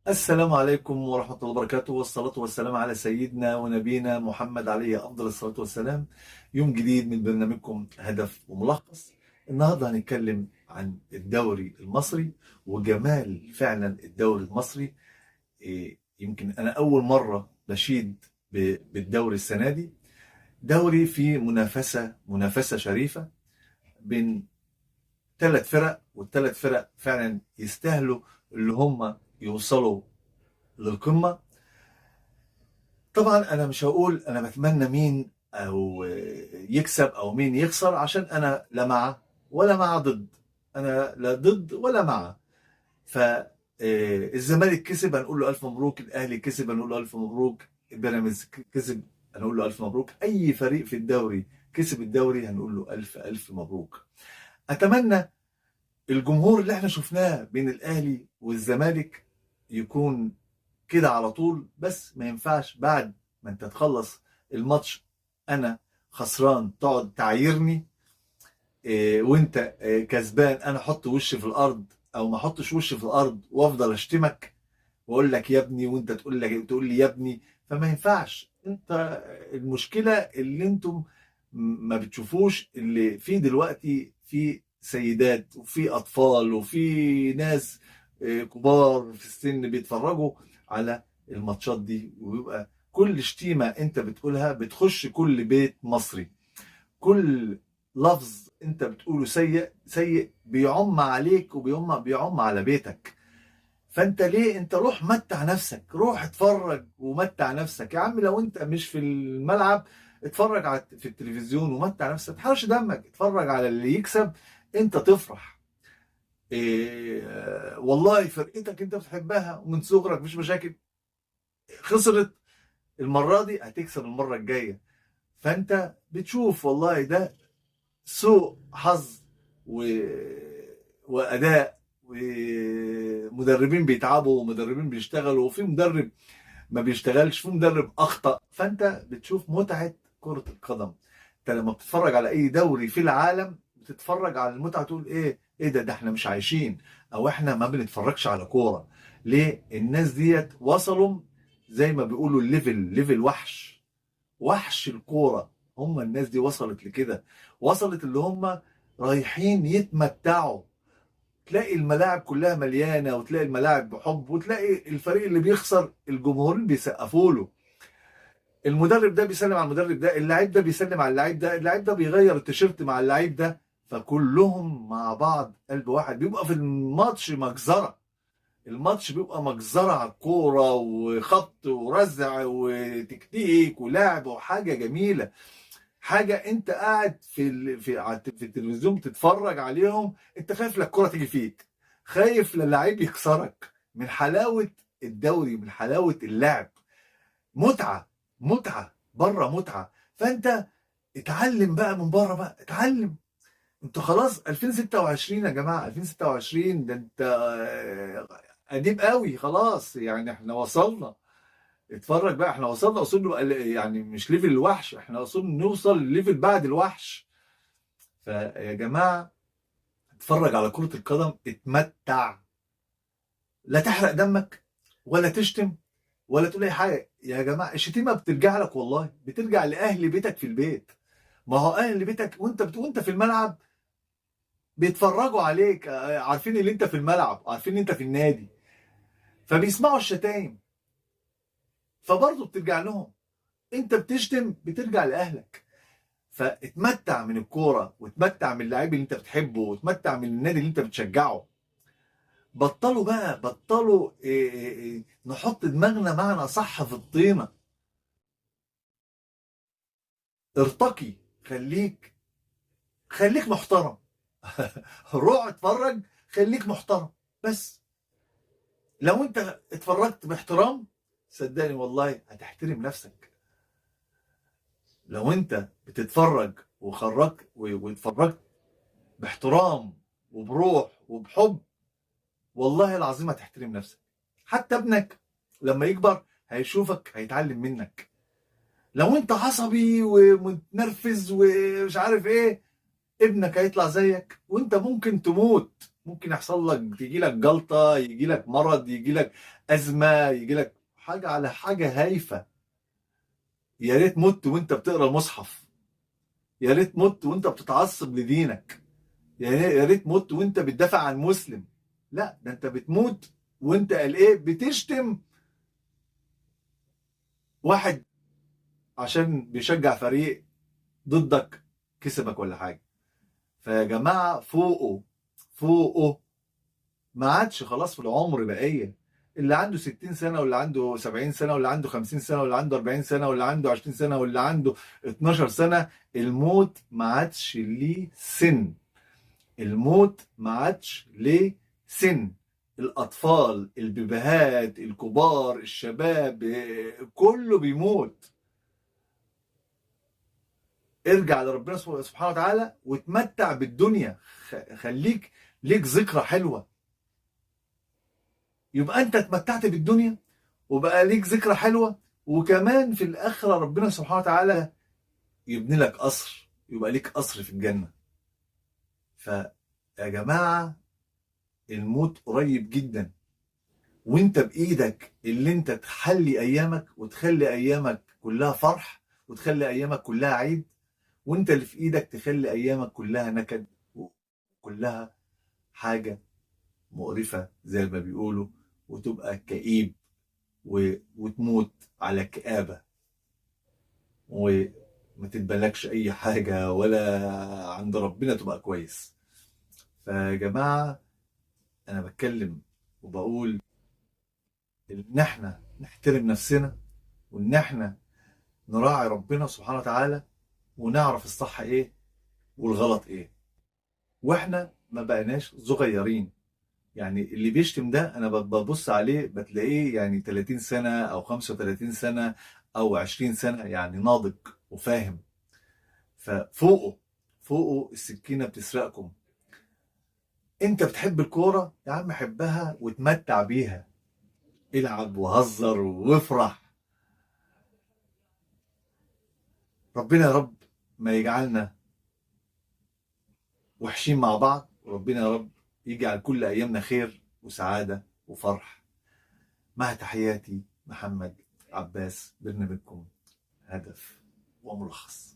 السلام عليكم ورحمة الله وبركاته، والصلاة والسلام على سيدنا ونبينا محمد عليه أفضل الصلاة والسلام. يوم جديد من برنامجكم هدف وملخص. النهاردة هنتكلم عن الدوري المصري وجمال فعلا الدوري المصري. يمكن أنا أول مرة بشيد بالدوري السنة دي. دوري فيه منافسة شريفة بين ثلاث فرق، والثلاث فرق فعلا يستاهلوا اللي هم يوصلوا للقمة. طبعا انا مش هقول انا بتمنى مين او يكسب او مين يخسر، عشان انا لا مع ولا مع ضد. انا لا ضد ولا مع. ف الزمالك كسب هنقول له الف مبروك، الاهلي كسب هنقول له الف مبروك، بيراميدز كسب هنقول له الف مبروك، اي فريق في الدوري كسب الدوري هنقول له الف الف مبروك. اتمنى الجمهور اللي احنا شفناه بين الاهلي والزمالك يكون كده على طول، بس ما ينفعش بعد ما انت تخلص الماتش انا خسران تقعد تعايرني. وانت كسبان انا احط وشي في الارض او ما احطش وشي في الارض وافضل اشتمك واقول لك يا ابني، وانت تقول لي يا ابني. فما ينفعش. انت المشكلة اللي انتم ما بتشوفوش اللي في دلوقتي، في سيدات وفي اطفال وفي ناس كبار في السن بيتفرجوا على الماتشات دي، ويبقى كل شتيمة انت بتقولها بتخش كل بيت مصري. كل لفظ انت بتقوله سيء سيء بيعم عليك وبيعم على بيتك. فانت ليه؟ انت روح متع نفسك، روح اتفرج ومتع نفسك يا عم. لو انت مش في الملعب اتفرج في التلفزيون ومتع نفسك، ما تحرقش دمك، اتفرج على اللي يكسب انت تفرح. والله فرقتك انت بتحبها ومن صغرك مش مشاكل، خسرت المرة دي هتكسب المرة الجاية. فانت بتشوف والله ده سوء حظ و... واداء، ومدربين بيتعبوا ومدربين بيشتغلوا، وفي مدرب ما بيشتغلش، في مدرب اخطأ. فانت بتشوف متعة كرة القدم. انت لما بتتفرج على اي دوري في العالم بتتفرج على المتعة تقول ايه ده احنا مش عايشين، او احنا ما بنتفرجش على كورة. ليه؟ الناس ديت وصلوا زي ما بيقولوا ليفل وحش، وحش الكورة. هم الناس دي وصلت لكده، وصلت اللي هم رايحين يتمتعوا. تلاقي الملاعب كلها مليانة، وتلاقي الملاعب بحب، وتلاقي الفريق اللي بيخسر الجمهورين بيسقفوا له. المدرب ده بيسلم على المدرب ده، اللاعب ده بيسلم على اللاعب ده، اللاعب ده بيغير التيشيرت مع اللاعب ده. فكلهم مع بعض قلب واحد، بيبقى في الماتش مجزرة. الماتش بيبقى مجزرة على الكورة، وخبط ورزع وتكتيك ولعب، وحاجة جميلة. حاجة انت قاعد في التلفزيون بتتفرج عليهم، انت خايف لا الكرة تيجي فيك، خايف لا اللعيب يكسرك، من حلاوة الدوري، من حلاوة اللعب. متعة، متعة بره متعة. فانت اتعلم بقى من بره، بقى اتعلم. انتوا خلاص 2026 يا جماعة، 2026 ده انت قديم قوي خلاص، يعني احنا وصلنا. اتفرج بقى، احنا وصلنا يعني مش ليفل الوحش، احنا وصلنا نوصل لليفل بعد الوحش. فيا جماعة اتفرج على كرة القدم، اتمتع. لا تحرق دمك ولا تشتم ولا تقول اي حاجة. يا جماعة الشتيمة بترجع لك، والله بترجع لأهل بيتك في البيت. ما هو أهل بيتك وانت في الملعب بيتفرجوا عليك، عارفين ان انت في الملعب، عارفين ان انت في النادي، فبيسمعوا الشتايم، فبرضه بترجع لهم. انت بتشتم بترجع لأهلك. فاتمتع من الكوره، واتمتع من اللعيب اللي انت بتحبه، واتمتع من النادي اللي انت بتشجعه. بطلوا بقى، بطلوا نحط دماغنا معنا صح في الطينه. ارتقي، خليك محترم. روح اتفرج، خليك محترم. بس لو انت اتفرجت باحترام صدقني والله هتحترم نفسك. لو انت بتتفرج واتفرجت باحترام وبروح وبحب، والله العظيم هتحترم نفسك. حتى ابنك لما يكبر هيشوفك هيتعلم منك. لو انت عصبي ومتنرفز ومش عارف ايه، ابنك هيطلع زيك، وانت ممكن تموت ممكن يحصل لك، تيجي لك جلطة، يجي لك مرض، يجي لك أزمة، يجي لك حاجة على حاجة هايفة. يا ريت مت وانت بتقرا المصحف، يا ريت مت وانت بتتعصب لدينك، يا ريت مت وانت بتدافع عن مسلم. لا، ده انت بتموت وانت قال ايه، بتشتم واحد عشان بيشجع فريق ضدك كسبك ولا حاجة. فيا جماعة فوقه، فوقه. ما عادش خلاص في العمر بقية. اللي عنده 60 سنة، واللي عنده 70 سنة، واللي عنده 50 سنة، واللي عنده 40 سنة، واللي عنده 20 سنة، واللي عنده 12 سنة، الموت ما عادش ليه سن. الموت ما عادش ليه سن. الأطفال، البيبيهات، الكبار، الشباب، كله بيموت. ارجع لربنا سبحانه وتعالى وتمتع بالدنيا. خليك ليك ذكرى حلوة، يبقى انت اتمتعت بالدنيا وبقى ليك ذكرى حلوة، وكمان في الآخرة ربنا سبحانه وتعالى يبني لك قصر، يبقى ليك قصر في الجنة. فيا جماعة الموت قريب جدا، وانت بإيدك اللي انت تحلي أيامك وتخلي أيامك كلها فرح وتخلي أيامك كلها عيد، وانت اللي في إيدك تخلي أيامك كلها نكد وكلها حاجة مقرفة زي ما بيقولوا، وتبقى كئيب وتموت على كآبة، وما تتبلكش أي حاجة ولا عند ربنا تبقى كويس. فيا جماعة أنا بتكلم وبقول إن إحنا نحترم نفسنا، وإن إحنا نراعي ربنا سبحانه وتعالى، ونعرف الصح إيه والغلط إيه، وإحنا ما بقيناش صغيرين. يعني اللي بيشتم ده انا ببص عليه بتلاقيه يعني 30 سنة او 35 سنة او 20 سنة، يعني ناضج وفاهم. ففوقه، فوقه السكينة بتسرقكم. انت بتحب الكورة يا عم، حبها وتمتع بيها، العب وهزر وافرح. ربنا يا رب ما يجعلنا وحشين مع بعض، وربنا يا رب يجعل كل ايامنا خير وسعادة وفرح. مع تحياتي محمد عباس، برنامجكم هدف وملخص.